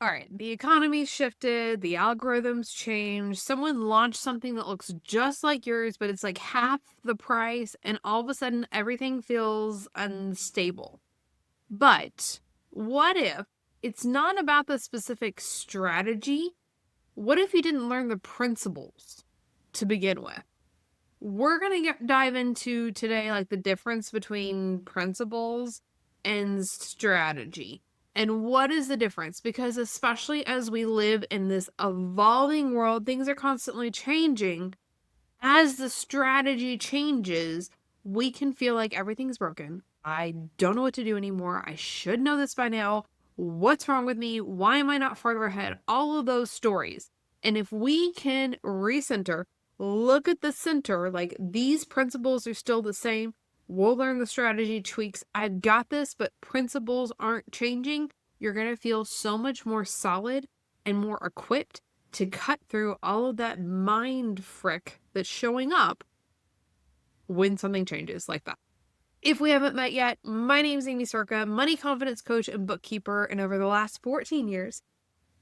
All right, the economy shifted, the algorithms changed. Someone launched something that looks just like yours, but it's like half the price, and all of a sudden everything feels unstable. But what if it's not about the specific strategy? What if you didn't learn the principles to begin with? We're going to dive into today like the difference between principles and strategy. And what is the difference? Because especially as we live in this evolving world, things are constantly changing. As the strategy changes, we can feel like everything's broken. I don't know what to do anymore. I should know this by now. What's wrong with me? Why am I not farther ahead? All of those stories. And if we can recenter, look at the center, like these principles are still the same. We'll learn the strategy tweaks. I've got this, but principles aren't changing. You're going to feel so much more solid and more equipped to cut through all of that mind frick that's showing up when something changes like that. If we haven't met yet, my name is Amy Circa, money confidence coach and bookkeeper, and over the last 14 years,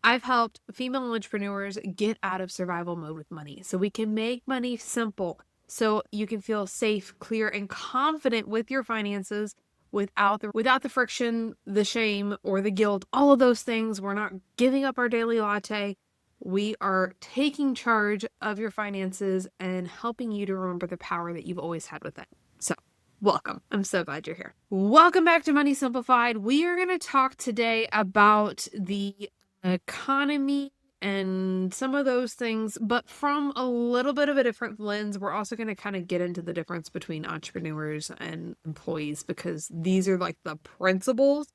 I've helped female entrepreneurs get out of survival mode with money so we can make money simple, so you can feel safe, clear, and confident with your finances without the friction, the shame, or the guilt, all of those things. We're not giving up our daily latte. We are taking charge of your finances and helping you to remember the power that you've always had with it. So, welcome. I'm so glad you're here. Welcome back to Money Simplified. We are going to talk today about the economy and some of those things, but from a little bit of a different lens. We're also going to kind of get into the difference between entrepreneurs and employees, because these are like the principles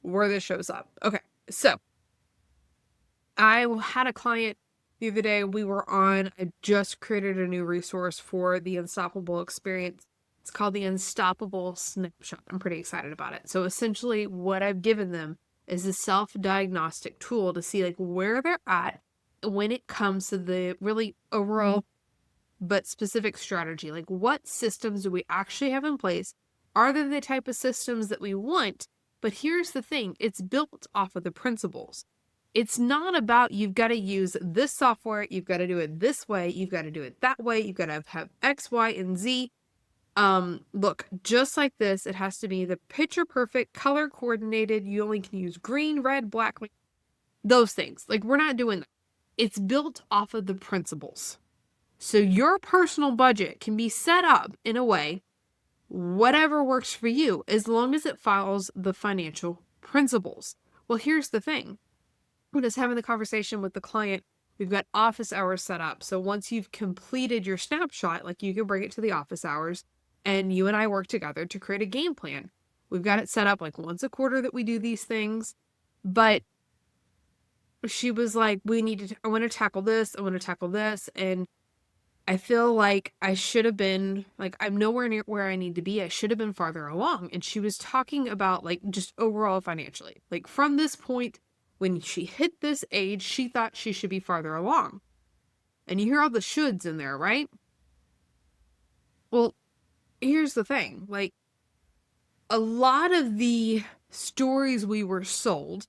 where this shows up. Okay, so I had a client the other day. I just created a new resource for the Unstoppable experience. It's called the Unstoppable Snapshot. I'm pretty excited about it. So essentially what I've given them is a self-diagnostic tool to see like where they're at when it comes to the really overall but specific strategy. Like, what systems do we actually have in place? Are they the type of systems that we want? But here's the thing, it's built off of the principles. It's not about you've got to use this software, you've got to do it this way, you've got to do it that way, you've got to have X, Y, and Z. Look, just like this, it has to be the picture perfect, color coordinated. You only can use green, red, black, those things. Like, we're not doing that. It's built off of the principles. So your personal budget can be set up in a way, whatever works for you, as long as it follows the financial principles. Well, here's the thing. When I was having the conversation with the client, we've got office hours set up. So once you've completed your snapshot, like, you can bring it to the office hours and you and I work together to create a game plan. We've got it set up like once a quarter that we do these things. But she was like, I want to tackle this. I want to tackle this. And I feel like I should have been, like, I'm nowhere near where I need to be. I should have been farther along. And she was talking about, like, just overall financially. Like, from this point, when she hit this age, she thought she should be farther along. And you hear all the shoulds in there, right? Well, here's the thing. Like, a lot of the stories were sold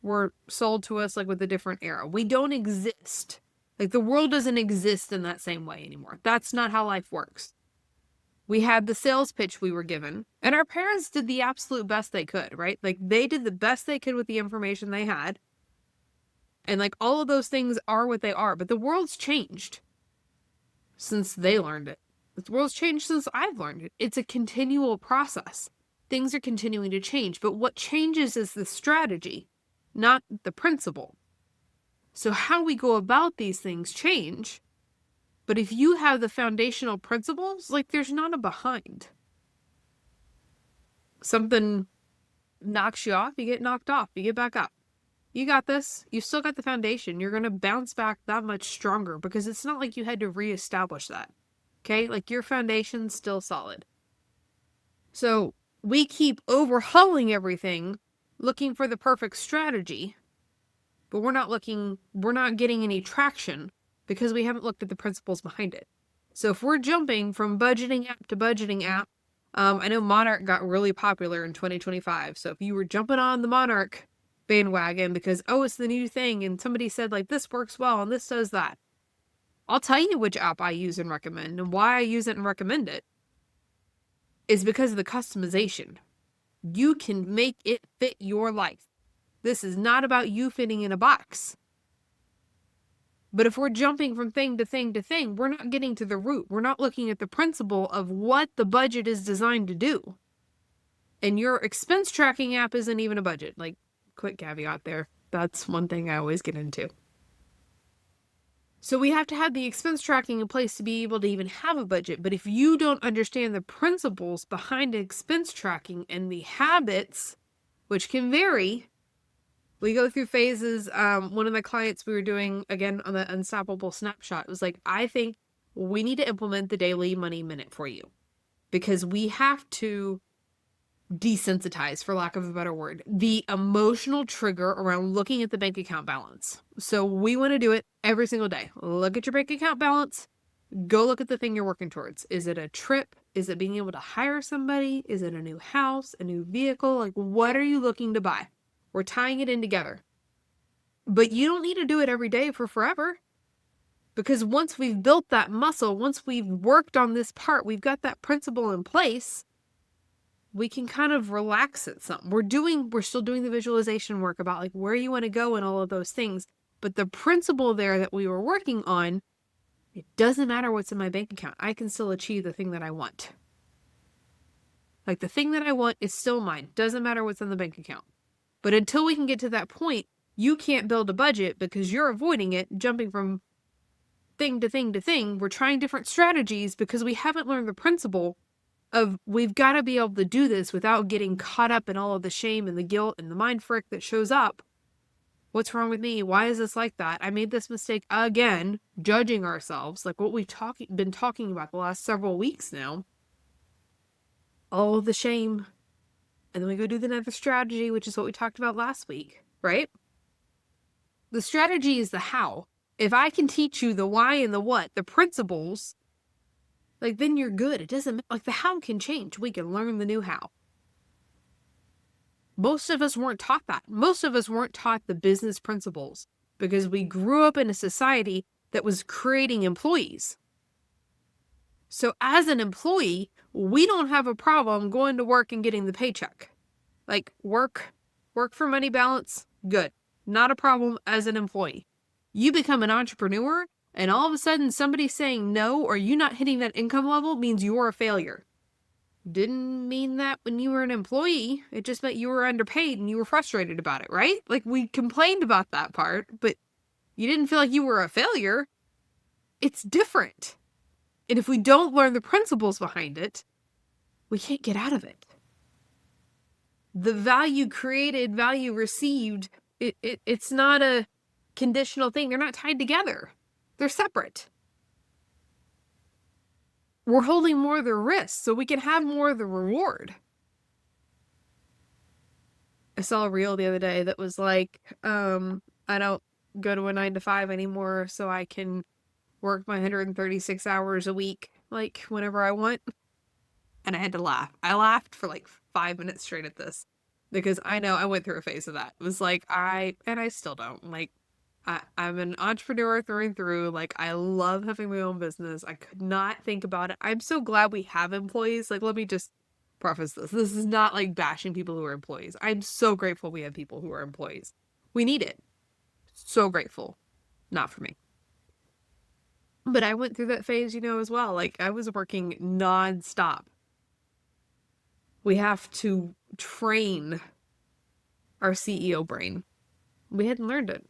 to us, like, with a different era. We don't exist. Like, the world doesn't exist in that same way anymore. That's not how life works. We had the sales pitch we were given, and our parents did the absolute best they could, right? Like, they did the best they could with the information they had. And, like, all of those things are what they are. But the world's changed since they learned it. The world's changed since I've learned it. It's a continual process. Things are continuing to change. But what changes is the strategy, not the principle. So how we go about these things change. But if you have the foundational principles, like, there's not a behind. Something knocks you off, you get knocked off, you get back up. You got this. You still got the foundation. You're going to bounce back that much stronger, because it's not like you had to reestablish that. Okay? Like, your foundation's still solid. So we keep overhauling everything, looking for the perfect strategy, but we're not getting any traction because we haven't looked at the principles behind it. So if we're jumping from budgeting app to budgeting app, I know Monarch got really popular in 2025. So if you were jumping on the Monarch bandwagon because, oh, it's the new thing and somebody said like this works well and this does that. I'll tell you which app I use and recommend, and why I use it and recommend it is because of the customization. You can make it fit your life. This is not about you fitting in a box. But if we're jumping from thing to thing to thing, we're not getting to the root. We're not looking at the principle of what the budget is designed to do. And your expense tracking app isn't even a budget. Like, quick caveat there. That's one thing I always get into. So we have to have the expense tracking in place to be able to even have a budget. But if you don't understand the principles behind expense tracking and the habits, which can vary, we go through phases. One of the clients we were doing, again, on the Unstoppable Snapshot, was like, I think we need to implement the daily money minute for you because we have to desensitize, for lack of a better word, the emotional trigger around looking at the bank account balance. So we want to do it every single day. Look at your bank account balance. Go look at the thing you're working towards. Is it a trip? Is it being able to hire somebody? Is it a new house, a new vehicle? Like, what are you looking to buy? We're tying it in together. But you don't need to do it every day for forever. Because once we've built that muscle, once we've worked on this part, we've got that principle in place, we can kind of relax it some. We're still doing the visualization work about like where you want to go and all of those things. But the principle there that we were working on, it doesn't matter what's in my bank account. I can still achieve the thing that I want. Like the thing that I want is still mine. Doesn't matter what's in the bank account. But until we can get to that point, you can't build a budget because you're avoiding it, jumping from thing to thing to thing. We're trying different strategies because we haven't learned the principle of we've got to be able to do this without getting caught up in all of the shame and the guilt and the mind frick that shows up. What's wrong with me? Why is this like that? I made this mistake again, judging ourselves, like what we've been talking about the last several weeks now. All the shame. And then we go do another strategy, which is what we talked about last week, right? The strategy is the how. If I can teach you the why and the what, the principles, like then you're good. It doesn't, like the how can change. We can learn the new how. Most of us weren't taught that. Most of us weren't taught the business principles because we grew up in a society that was creating employees. So as an employee, we don't have a problem going to work and getting the paycheck. Like work for money balance, good. Not a problem as an employee. You become an entrepreneur and all of a sudden somebody saying no or you not hitting that income level means you're a failure. Didn't mean that when you were an employee. It just meant you were underpaid and you were frustrated about it, right? Like we complained about that part, but you didn't feel like you were a failure. It's different. And if we don't learn the principles behind it, we can't get out of it. The value created, value received, it's not a conditional thing. They're not tied together. They're separate. We're holding more of the risk so we can have more of the reward. I saw a reel the other day that was like, I don't go to a 9-to-5 anymore so I can work my 136 hours a week, like whenever I want. And I had to laugh. I laughed for like 5 minutes straight at this because I know I went through a phase of that. It was like, I still don't like, I'm an entrepreneur through and through. Like I love having my own business. I could not think about it. I'm so glad we have employees. Like, let me just preface this. This is not like bashing people who are employees. I'm so grateful we have people who are employees. We need it. So grateful. Not for me. But I went through that phase, as well. Like I was working nonstop. We have to train our CEO brain. We hadn't learned it.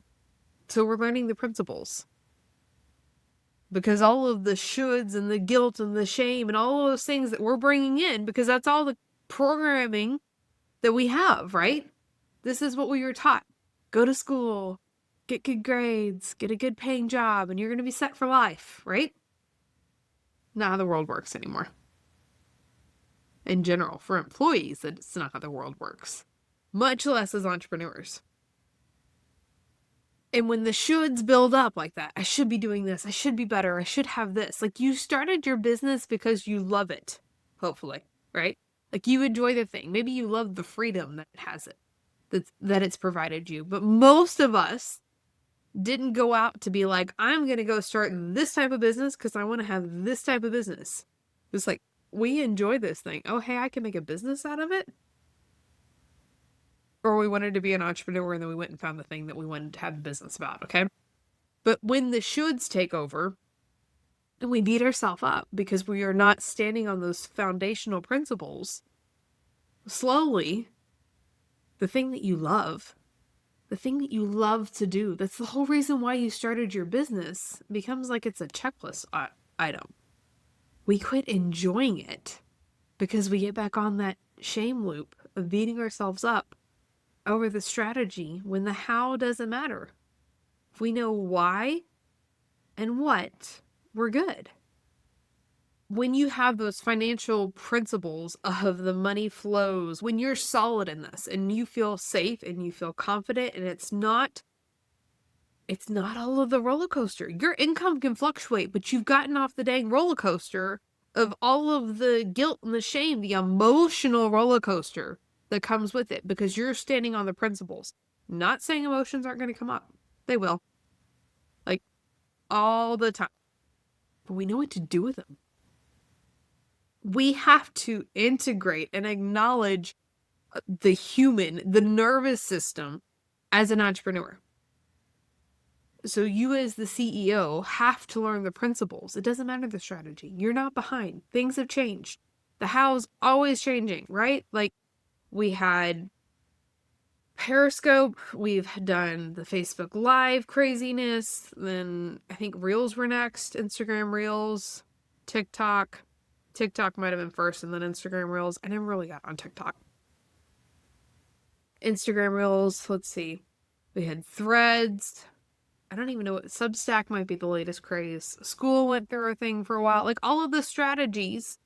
So we're learning the principles. Because all of the shoulds and the guilt and the shame and all of those things that we're bringing in, because that's all the programming that we have, right? This is what we were taught. Go to school, get good grades, get a good paying job, and you're going to be set for life, right? Not how the world works anymore. In general, for employees, that's not how the world works. Much less as entrepreneurs. And when the shoulds build up like that, I should be doing this, I should be better, I should have this. Like you started your business because you love it, hopefully, right? Like you enjoy the thing. Maybe you love the freedom that it has it. that it's provided you. But most of us didn't go out to be like, I'm going to go start this type of business because I want to have this type of business. It's like, we enjoy this thing. Oh, hey, I can make a business out of it. Or we wanted to be an entrepreneur and then we went and found the thing that we wanted to have a business about, okay? But when the shoulds take over and we beat ourselves up because we are not standing on those foundational principles, slowly, the thing that you love, the thing that you love to do, that's the whole reason why you started your business, becomes like it's a checklist item. We quit enjoying it because we get back on that shame loop of beating ourselves up over the strategy when the how doesn't matter. If we know why and what, we're good. When you have those financial principles of the money flows, when you're solid in this and you feel safe and you feel confident and it's not all of the roller coaster. Your income can fluctuate, but you've gotten off the dang roller coaster of all of the guilt and the shame, the emotional roller coaster that comes with it because you're standing on the principles. Not saying emotions aren't going to come up. They will. Like all the time. But we know what to do with them. We have to integrate and acknowledge the human, the nervous system as an entrepreneur. So you as the CEO have to learn the principles. It doesn't matter the strategy. You're not behind. Things have changed. The how's always changing, right? Like we had Periscope, we've done the Facebook Live craziness, then I think Reels were next, Instagram Reels, TikTok. TikTok might have been first and then Instagram Reels. I never really got on TikTok. Instagram Reels, let's see. We had Threads. I don't even know what Substack might be the latest craze. School went through a thing for a while. Like all of the strategies,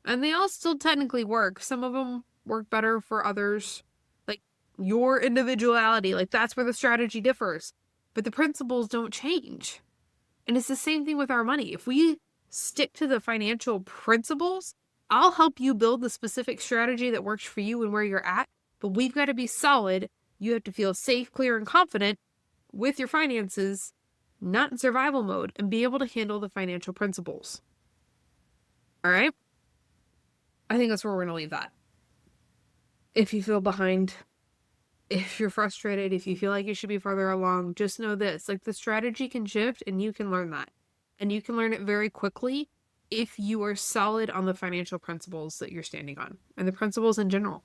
and they all still technically work. Some of them work better for others. Like your individuality, like that's where the strategy differs. But the principles don't change. And it's the same thing with our money. If we stick to the financial principles, I'll help you build the specific strategy that works for you and where you're at. But we've got to be solid. You have to feel safe, clear, and confident with your finances, not in survival mode, and be able to handle the financial principles. All right? I think that's where we're going to leave that. If you feel behind, if you're frustrated, if you feel like you should be further along, just know this. Like the strategy can shift and you can learn that. And you can learn it very quickly if you are solid on the financial principles that you're standing on and the principles in general.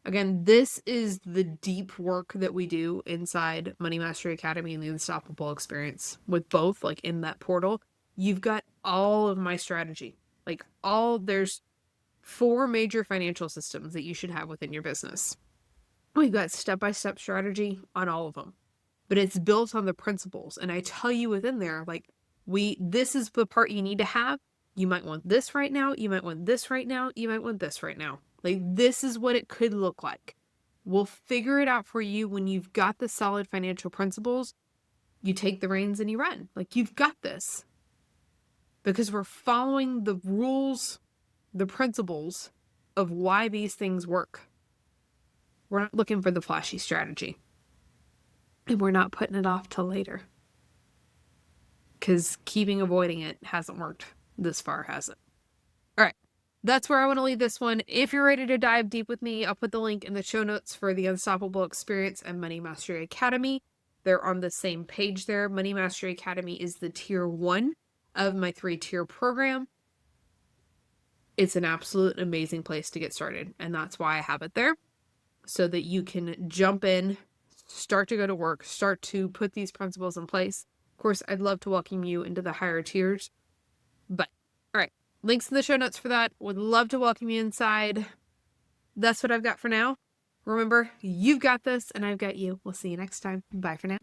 Again, this is the deep work that we do inside Money Mastery Academy and the Unstoppable Experience with both, like in that portal. You've got all of my strategy. There's 4 major financial systems that you should have within your business. We've got step-by-step strategy on all of them, but it's built on the principles. And I tell you within there, this is the part you need to have. You might want this right now. You might want this right now. You might want this right now. This is what it could look like. We'll figure it out for you when you've got the solid financial principles. You take the reins and you run. You've got this. Because we're following the rules, the principles of why these things work. We're not looking for the flashy strategy. And we're not putting it off till later. Because avoiding it hasn't worked this far, has it? All right. That's where I want to leave this one. If you're ready to dive deep with me, I'll put the link in the show notes for the Unstoppable Experience and Money Mastery Academy. They're on the same page there. Money Mastery Academy is the tier 1 of my 3-tier program. It's an absolute amazing place to get started. And that's why I have it there. So that you can jump in, start to go to work, start to put these principles in place. Of course, I'd love to welcome you into the higher tiers. But, all right. Links in the show notes for that. Would love to welcome you inside. That's what I've got for now. Remember, you've got this and I've got you. We'll see you next time. Bye for now.